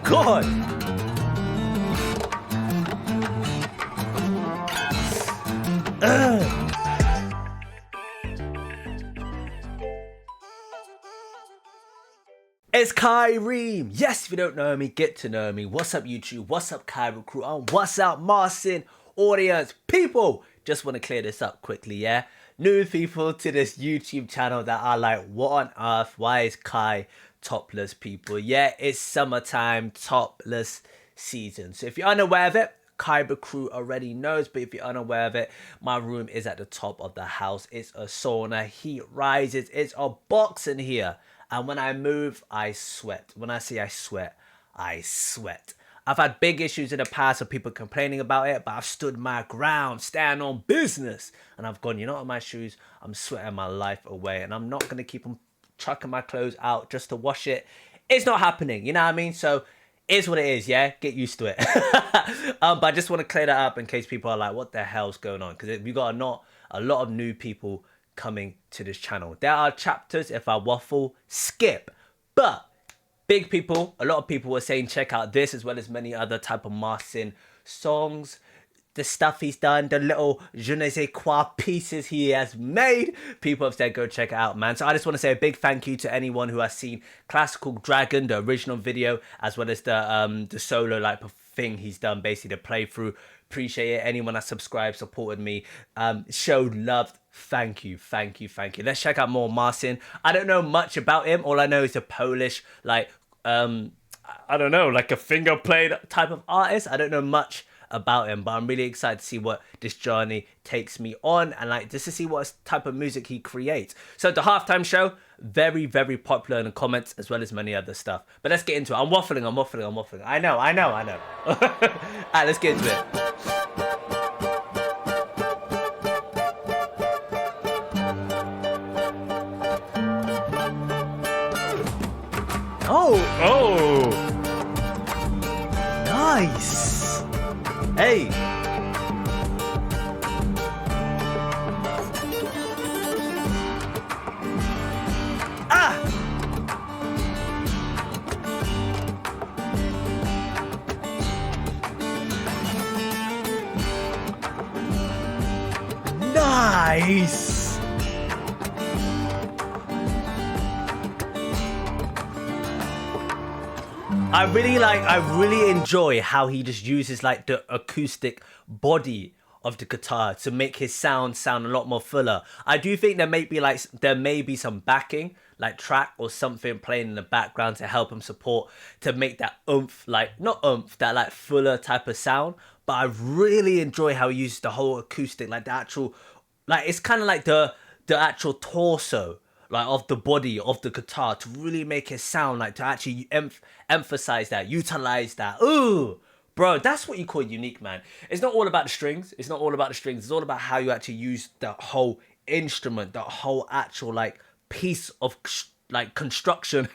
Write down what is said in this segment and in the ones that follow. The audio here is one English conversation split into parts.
god! It's Kyreem. Yes, if you don't know me, get to know me. What's up, YouTube? What's up, Kyreem crew? And what's up, Marcin audience? People, just want to clear this up quickly, yeah? New people to this YouTube channel that are like, what on earth? Why is Kai topless, people? Yeah, it's summertime topless season. So if you're unaware of it, Kyber crew already knows, but if you're unaware of it, my room is at the top of the house. It's a sauna, heat rises, it's a box in here. And when I move, I sweat. When I say I sweat, I sweat. I've had big issues in the past of people complaining about it, but I've stood my ground, stand on business. And I've gone, you know what, my shoes, I'm sweating my life away. And I'm not going to keep on chucking my clothes out just to wash it. It's not happening, you know what I mean? So, it's what it is, yeah? Get used to it. But I just want to clear that up in case people are like, what the hell's going on? Because we've got a lot of new people coming to this channel. There are chapters, if I waffle, skip. But big people, a lot of people were saying check out this as well as many other type of Marcin songs. The stuff he's done, the little je ne sais quoi pieces he has made. People have said go check it out, man. So I just want to say a big thank you to anyone who has seen Classical Dragon, the original video, as well as the solo like thing he's done, basically the playthrough. Appreciate it. Anyone that subscribed, supported me, showed love. Thank you, thank you, thank you. Let's check out more Marcin. I don't know much about him. All I know is a Polish, like, I don't know, like a finger played type of artist. I don't know much about him, but I'm really excited to see what this journey takes me on and like just to see what type of music he creates. So the halftime show, very, very popular in the comments as well as many other stuff. But let's get into it. I'm waffling. I know. Alright, let's get into it. Oh! Nice! Hey! Ah! Nice! I really enjoy how he just uses like the acoustic body of the guitar to make his sound a lot more fuller. I do think there may be some backing, like track or something playing in the background to help him support, to make that oomph, like not oomph, that like fuller type of sound. But I really enjoy how he uses the whole acoustic, like the actual, like it's kind of like the actual torso, like of the body of the guitar to really make it sound like, to actually emphasize that, utilize that. Ooh, bro, that's what you call unique, man. It's not all about the strings. It's all about how you actually use the whole instrument, the whole actual like piece of like construction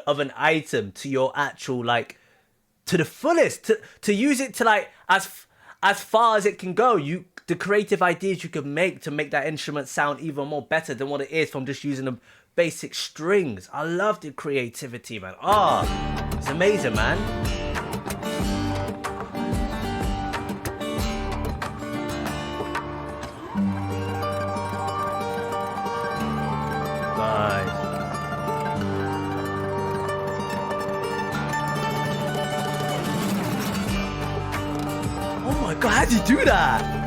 of an item to your actual like, to the fullest, to use it to like as far as it can go. The creative ideas you can make to make that instrument sound even more better than what it is from just using the basic strings. I love the creativity, man. It's amazing, man. Nice. Oh my god, how did you do that?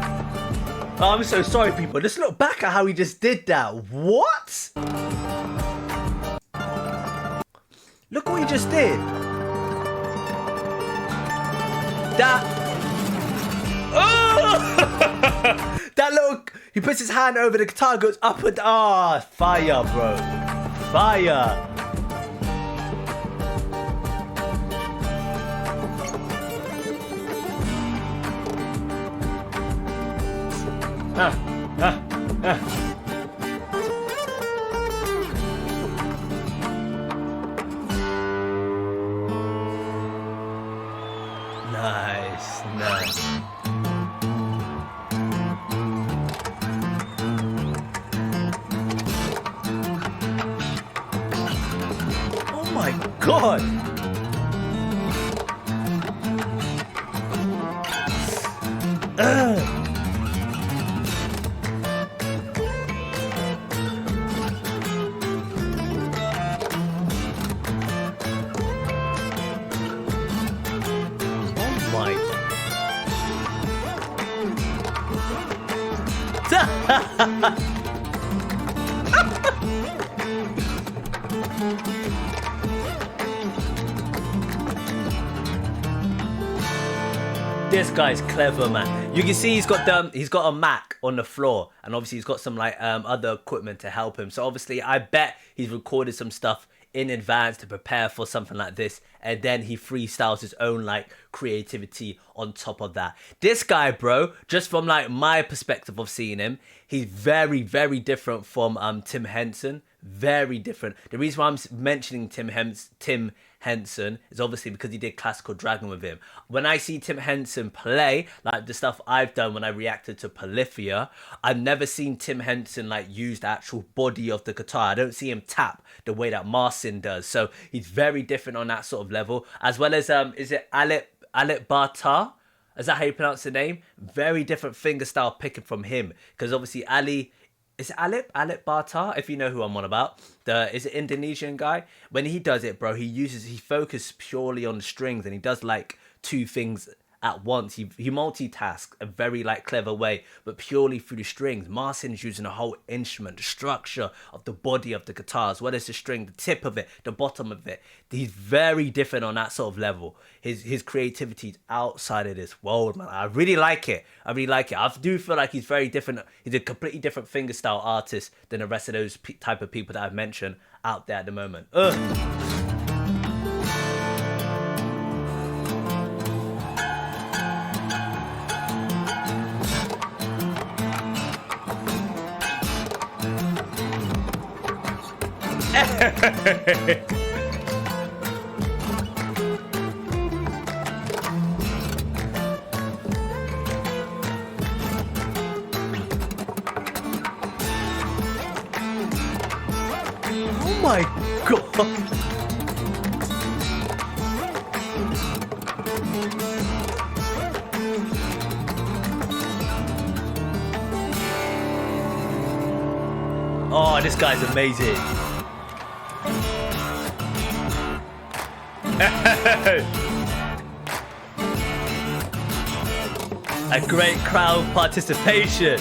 Oh, I'm so sorry, people. Just look back at how he just did that. What? Look what he just did. Oh! That little... He puts his hand over the guitar, goes up and... Ah, fire, bro. Fire. Nice. Oh my god! my. This guy's clever, man. You can see he's got a Mac on the floor, and obviously he's got some like other equipment to help him. So obviously I bet he's recorded some stuff in advance to prepare for something like this, and then he freestyles his own like creativity on top of that. This guy, bro, just from like my perspective of seeing him, he's very, very different from Tim Henson. Very different. The reason why I'm mentioning Tim Henson is obviously because he did Classical Dragon with him. When I see Tim Henson play, like the stuff I've done when I reacted to Polyphia, I've never seen Tim Henson like use the actual body of the guitar. I don't see him tap the way that Marcin does. So he's very different on that sort of level. As well as, is it Alit Bartar? Is that how you pronounce the name? Very different fingerstyle picking from him. Because obviously is it Alit Bartar, if you know who I'm on about. Is it Indonesian guy? When he does it, bro, he focuses purely on the strings, and he does like two things at once. He multitasks a very like clever way, but purely through the strings. Marcin's using the whole instrument, the structure of the body of the guitar, as well as the string, the tip of it, the bottom of it. He's very different on that sort of level. His creativity is outside of this world, man. I really like it. I do feel like he's very different. He's a completely different fingerstyle artist than the rest of those type of people that I've mentioned out there at the moment. Oh my god. Oh, this guy's amazing. A great crowd participation.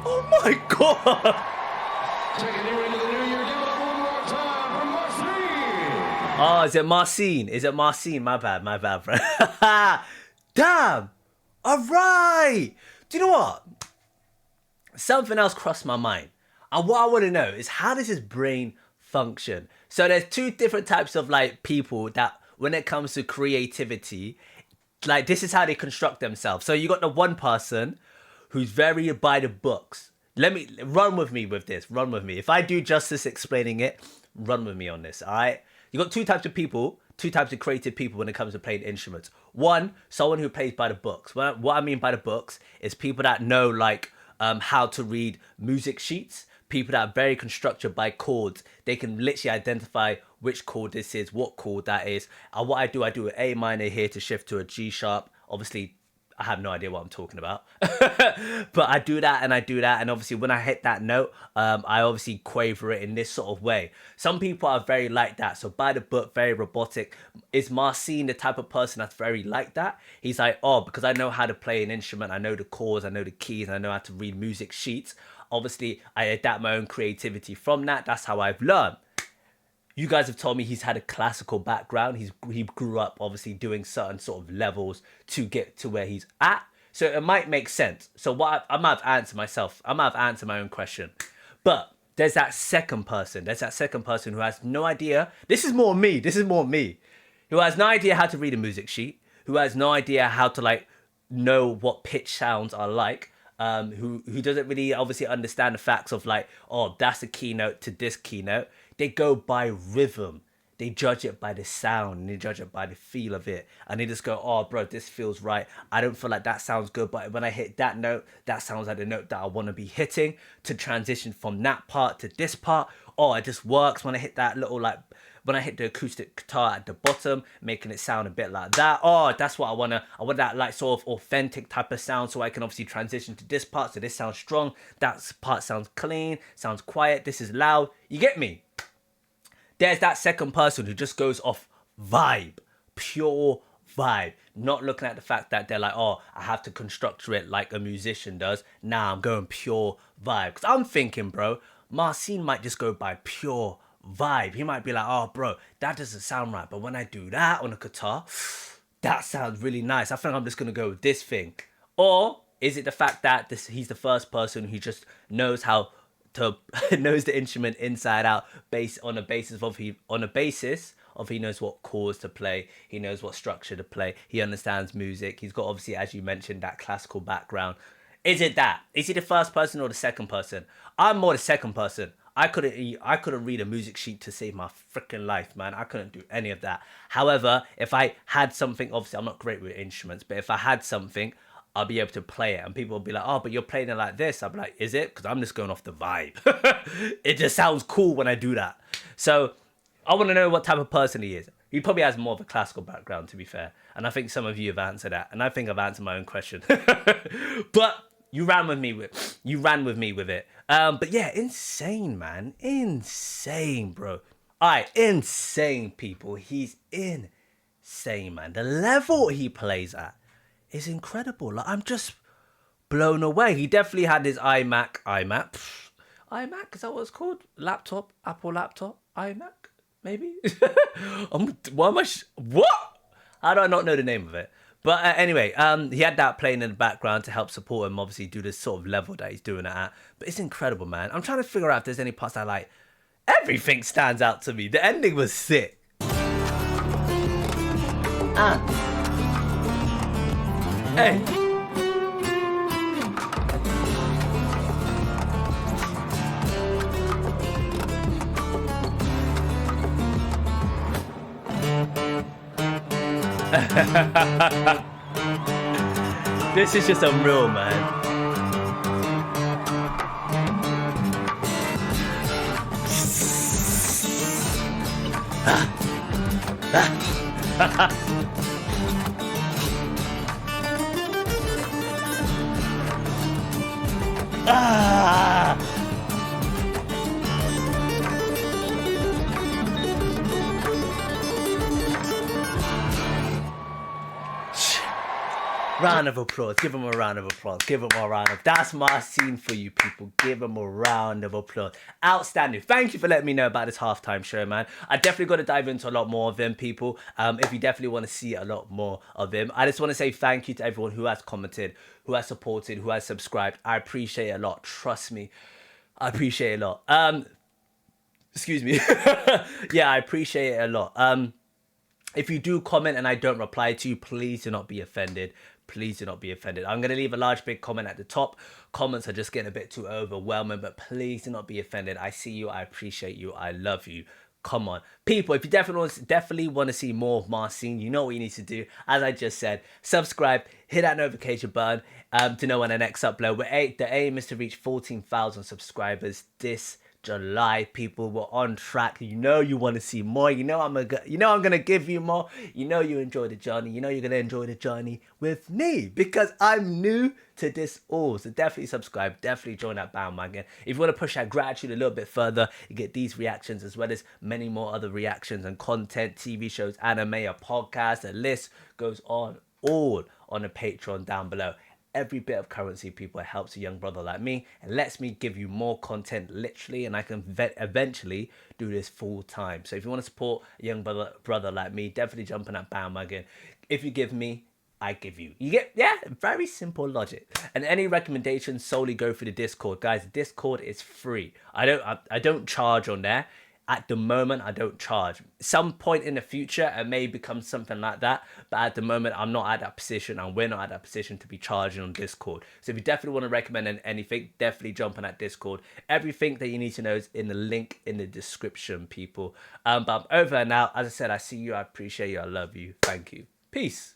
Oh my god! Taking you into the new year, give it up one more time for Marcin! Oh, is it Marcin? Is it Marcin? My bad, bro. Damn! Alright! Do you know what? Something else crossed my mind. And what I want to know is, how does his brain function? So there's two different types of like people that, when it comes to creativity, like this is how they construct themselves. So you got the one person who's very by the books. Let me run with me with this. Run with me. If I do justice explaining it, run with me on this. All right. You got two types of people, two types of creative people when it comes to playing instruments. One, someone who plays by the books. What I mean by the books is people that know like how to read music sheets. People that are very constructed by chords. They can literally identify which chord this is, what chord that is. And what I do an A minor here to shift to a G sharp. Obviously, I have no idea what I'm talking about. But I do that and I do that. And obviously, when I hit that note, I obviously quaver it in this sort of way. Some people are very like that. So by the book, very robotic. Is Marcin the type of person that's very like that? He's like, oh, because I know how to play an instrument. I know the chords, I know the keys, I know how to read music sheets. Obviously, I adapt my own creativity from that. That's how I've learned. You guys have told me he's had a classical background. He grew up obviously doing certain sort of levels to get to where he's at. So it might make sense. So I might have answered myself. I might have answered my own question. But there's that second person. There's that second person who has no idea. This is more me. Who has no idea how to read a music sheet. Who has no idea how to like know what pitch sounds are like. Who doesn't really obviously understand the facts of like, oh, that's a keynote to this keynote. They go by rhythm. They judge it by the sound and they judge it by the feel of it. And they just go, oh, bro, this feels right. I don't feel like that sounds good. But when I hit that note, that sounds like the note that I want to be hitting to transition from that part to this part. Oh, it just works when I hit that little like, when I hit the acoustic guitar at the bottom, making it sound a bit like that. Oh, that's what I want that like sort of authentic type of sound so I can obviously transition to this part. So this sounds strong. That part sounds clean, sounds quiet. This is loud. You get me? There's that second person who just goes off vibe, pure vibe, not looking at the fact that they're like, oh, I have to construct it like a musician does. Nah, I'm going pure vibe. Because I'm thinking, bro, Marcin might just go by pure vibe. He might be like, oh, bro, that doesn't sound right. But when I do that on a guitar, that sounds really nice. I think I'm just going to go with this thing. Or is it the fact that he's the first person who just knows how to knows the instrument inside out, based on a basis of he knows what chords to play, he knows what structure to play, he understands music, he's got obviously, as you mentioned, that classical background. Is it that? Is he the first person or the second person? I'm more the second person. I couldn't read a music sheet to save my freaking life, man. I couldn't do any of that. However, if I had something, obviously I'm not great with instruments, but if I had something, I'll be able to play it. And people will be like, oh, but you're playing it like this. I'll be like, is it? Because I'm just going off the vibe. It just sounds cool when I do that. So I want to know what type of person he is. He probably has more of a classical background, to be fair. And I think some of you have answered that. And I think I've answered my own question. But you ran with me with it. But yeah, insane, man. Insane, bro. All right, insane, people. He's insane, man. The level he plays at is incredible. Like, I'm just blown away. He definitely had his iMac, is that what it's called? Laptop, Apple laptop, iMac, maybe? What? How do I not know the name of it? But anyway, he had that playing in the background to help support him, obviously, do this sort of level that he's doing it at. But it's incredible, man. I'm trying to figure out if there's any parts I like. Everything stands out to me. The ending was sick. Hey. This is just unreal, man. Round of applause. Give him a round of applause. Give him a round of... That's Marcin for you people. Give him a round of applause. Outstanding. Thank you for letting me know about this halftime show, man. I definitely got to dive into a lot more of them, people. If you definitely want to see a lot more of them. I just want to say thank you to everyone who has commented, who has supported, who has subscribed. I appreciate it a lot. Trust me. I appreciate it a lot. Excuse me. Yeah, I appreciate it a lot. If you do comment and I don't reply to you, please do not be offended. Please do not be offended. I'm going to leave a large, big comment at the top. Comments are just getting a bit too overwhelming, but please do not be offended. I see you. I appreciate you. I love you. Come on. People, if you definitely want to see more of Marcin, you know what you need to do. As I just said, subscribe, hit that notification button to know when the next upload. The aim is to reach 14,000 subscribers this July. People, we're on track. You know you want to see more. I'm gonna give you more. You know you enjoy the journey. You know you're gonna enjoy the journey with me because I'm new to this all. So definitely subscribe. Definitely join that bandwagon. If you want to push that gratitude a little bit further, you get these reactions as well as many more other reactions and content, TV shows, anime, a podcast. The list goes on all on the Patreon down below. every bit of currency, people. It helps a young brother like me. It lets me give you more content, literally, and I can eventually do this full time. So if you want to support a young brother like me, definitely jump on that bandwagon. If you give me, I give you. You get, yeah, very simple logic. And any recommendations, solely go for the Discord, guys. The Discord is free. I don't charge on there. At the moment, I don't charge. Some point in the future, it may become something like that. But at the moment, I'm not at that position, and we're not at that position to be charging on Discord. So if you definitely want to recommend anything, definitely jump on that Discord. Everything that you need to know is in the link in the description, people. But I'm over now. As I said, I see you. I appreciate you. I love you. Thank you. Peace.